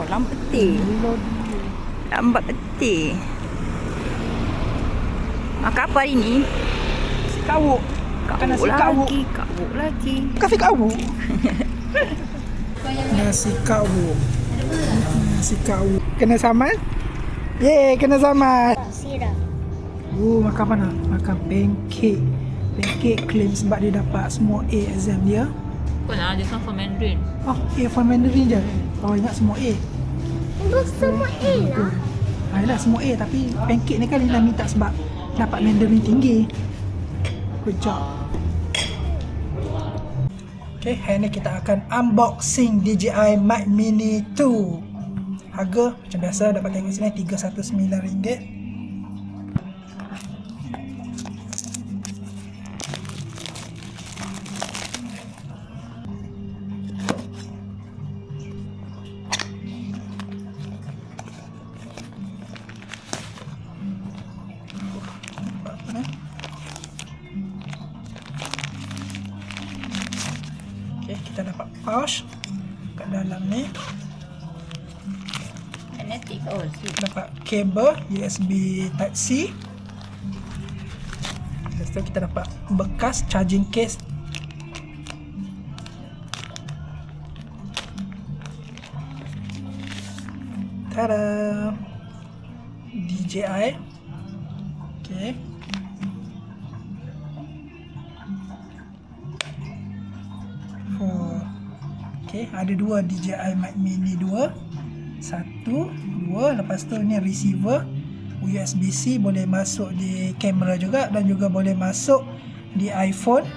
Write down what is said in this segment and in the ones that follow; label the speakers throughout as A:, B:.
A: lambat betul. Lambat betul. Makan apa hari ni?
B: Kawuk. Makan nasi kawuk.
A: Kawuk lagi.
B: Nasi kawuk. Nasi kawuk. Nasi kawuk. Kena saman? Yeay, kena saman.
C: Sirap.
B: Makan apa nak? Makan pancake. Pancake claim sebab dia dapat semua A exam dia.
A: Bukan lah, dia kan for Mandarin.
B: Oh, A for Mandarin je. Oh, ingat semua A.
C: Untuk semua A lah.
B: Yelah, semua A. Tapi pancake ni kan Lina minta sebab dapat Mandarin tinggi. Good job. Okay, hari ni kita akan unboxing DJI Mic Mini 2. Harga macam biasa dapat tengok sini RM319. Okay, kita dapat pouch kat dalam ni.
A: Magnetic. Oh,
B: Dapat kabel USB Type-C. Lepas tu kita dapat bekas charging case. Tada! DJI. Okay. Okay, ada dua DJI Mic Mini 2. Satu, dua. Lepas tu ni receiver USB-C, boleh masuk di kamera juga dan juga boleh masuk di iPhone.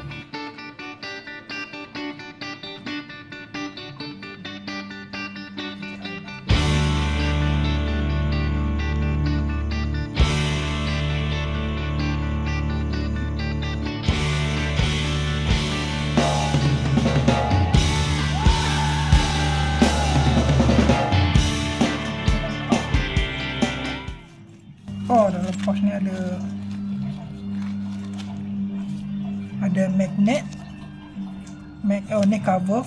B: Oh, dalam pouch ni ada magnet. Oh, ni cover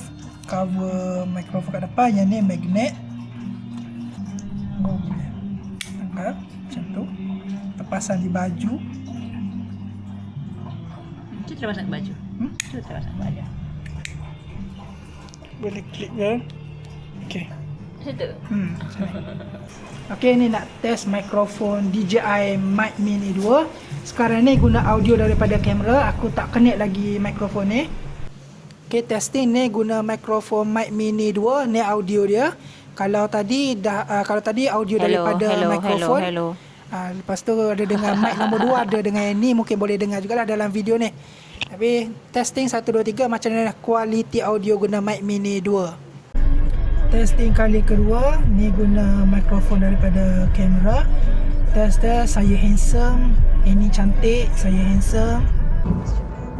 B: mikrofon kat depan. Yang ni magnet. Oh, boleh angkat macam tu. Terpasang di baju.
A: Itu terpasang ke baju. Itu terpasang ke baju.
B: Boleh klik ke? Okay.
A: Situ.
B: Okay, ni nak test mikrofon DJI Mic Mini 2. Sekarang ni guna audio daripada kamera. Aku tak connect lagi mikrofon ni. Okay, testing ni guna mikrofon Mic Mini 2. Ni audio dia. Kalau tadi audio daripada mikrofon.
A: Hello.
B: Lepas tu ada dengan mic nombor 2, ada dengan yang ni, mungkin boleh dengar jugalah dalam video ni. Tapi testing 1 2 3 macam mana kualiti audio guna Mic Mini 2. Testing kali kedua, ni guna mikrofon daripada kamera. Test saya handsome, ini cantik, saya handsome.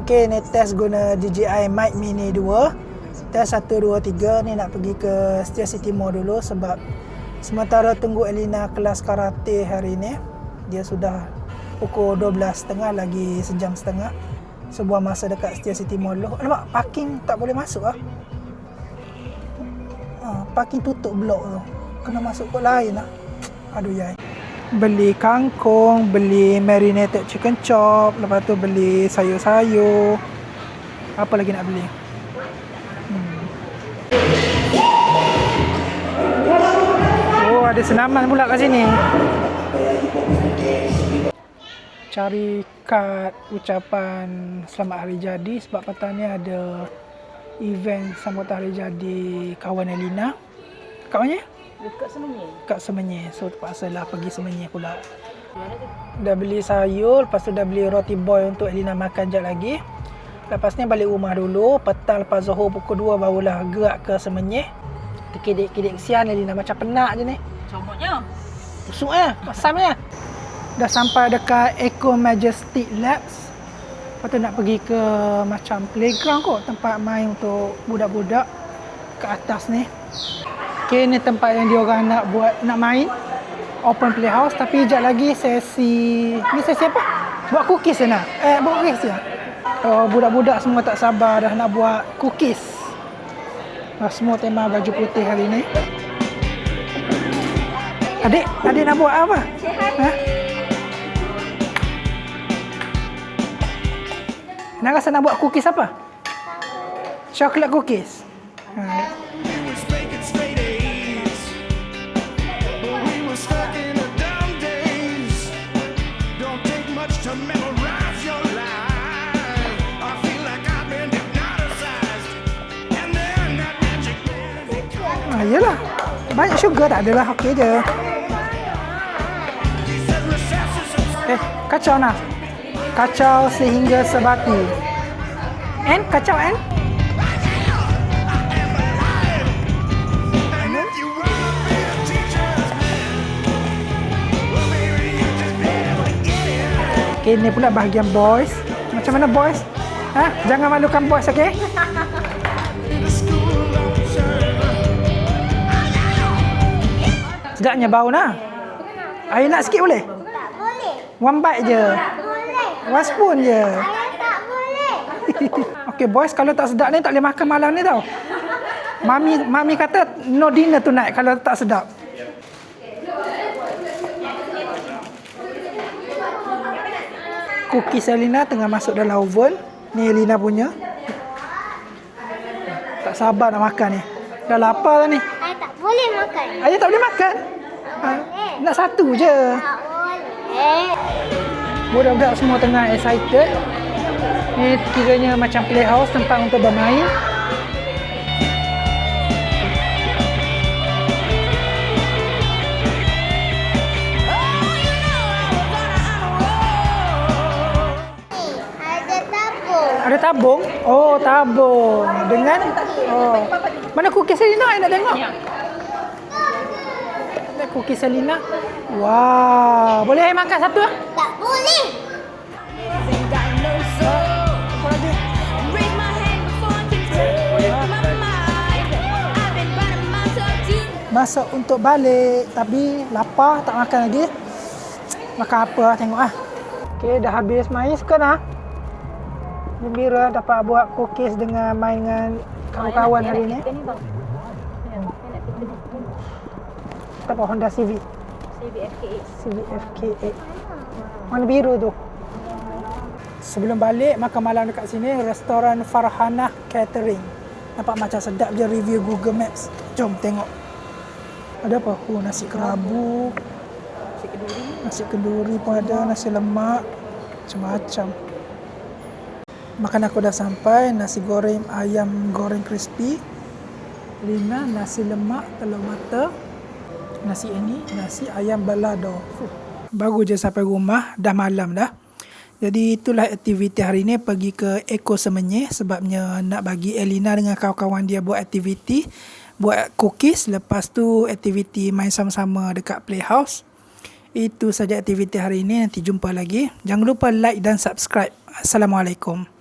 B: Okay, ni test guna DJI Mic Mini 2. Test 1 2 3, ni nak pergi ke Setia City Mall dulu sebab sementara tunggu Elina kelas karate hari ni. Dia sudah pukul 12.30, lagi sejam setengah. Sebuah masa dekat Setia City Mall dulu. Alamak, parking tak boleh masuk ah. Parking tutup blok tu. Kena masuk kot lain lah. Aduh yai. Beli kangkung, beli marinated chicken chop, lepas tu beli sayur-sayur. Apa lagi nak beli? Oh, ada senaman pula kat sini. Cari kad ucapan selamat hari jadi sebab petang ni ada event sambutan hari jadi kawan Elina. Kat mana?
A: Dekat Semenyih.
B: Kat Semenyih. So terpaksalah pergi Semenyih pula. Dah beli sayur, lepas tu dah beli roti boy untuk Elina makan jap lagi. Lepas ni balik rumah dulu. Petang lepas Zohor pukul 2 barulah gerak ke Semenyih. Terkidik-kidik sian Elina, macam penat je ni.
A: Comotnya.
B: Busuk masamnya. Dah sampai dekat Eco Majestic Labs. Lepas tu nak pergi ke macam playground kot, tempat main untuk budak-budak ke atas ni. Okay, ni tempat yang diorang nak main, open playhouse. Tapi sekejap lagi ni sesi apa? Buat cookies je nak? Buat cookies je? Oh, budak-budak semua tak sabar dah nak buat cookies. Semua tema baju putih hari ni. Adik nak buat apa? Ha? Nak rasa nak buat cookies apa? Chocolate cookies. Ha.
D: We was making straight A's, but we were stuck in the dumb days. Don't take much to memorize your life. I feel like I've been hypnotized, and then that magic man
B: Yelah. Banyak sugar tak adalah. Okey je.
D: he said recesses and
B: Kacau nak. Kacau sehingga sebati. Kacau
D: and if you wanna be a teacher's man, well maybe you just be able to get it.
B: Okay, ni pula bahagian boys. Macam mana boys? Jangan malukan boys, okay?
D: The school observer.
B: Sedapnya bau nak. Air nak sikit boleh?
C: Tak boleh.
B: One bite je.
C: Boleh.
B: One spoon je.
C: Ayah tak boleh.
B: Okay boys, kalau tak sedap ni tak boleh makan malam ni tau. Mami kata no dinner tonight kalau tak sedap. Cookies Elina tengah masuk dalam oven. Ni Elina punya. Tak sabar nak makan ni. Dah lapar dah ni.
C: Ayah tak boleh makan.
B: Ayah tak boleh makan. Nak satu je.
C: Tak boleh.
B: Budak-budak semua tengah excited. Ni kiranya macam playhouse, tempat untuk bermain.
C: Ada tabung.
B: Ada tabung? Oh, tabung. Dengan mana cookies Selina? Saya nak tengok. Ada cookies Selina. Wow. Boleh saya makan satu?
C: Tak boleh.
B: Masak untuk balik. Tapi lapar, tak makan lagi. Makan apa lah, tengok lah. Okay, dah habis main. Suka nak? Gembira dapat buat cookies dengan main dengan kawan-kawan hari ni. Kita apa Honda Civic. Civic FK8. Warna biru tu. Sebelum balik makan malam dekat sini, restoran Farhanah Catering. Nampak macam sedap je review Google Maps. Jom tengok. Ada apa? Nasi kerabu. Nasi kenduri pun ada, nasi lemak. Macam-macam. Makan aku dah sampai. Nasi goreng ayam goreng crispy. Lina nasi lemak telur mata. Nasi ini nasi ayam balado. Baru je sampai rumah, dah malam dah. Jadi itulah aktiviti hari ni, pergi ke Eco Semenyih sebabnya nak bagi Elina dengan kawan-kawan dia buat aktiviti, buat cookies. Lepas tu aktiviti main sama-sama dekat playhouse. Itu saja aktiviti hari ini. Nanti jumpa lagi. Jangan lupa like dan subscribe. Assalamualaikum.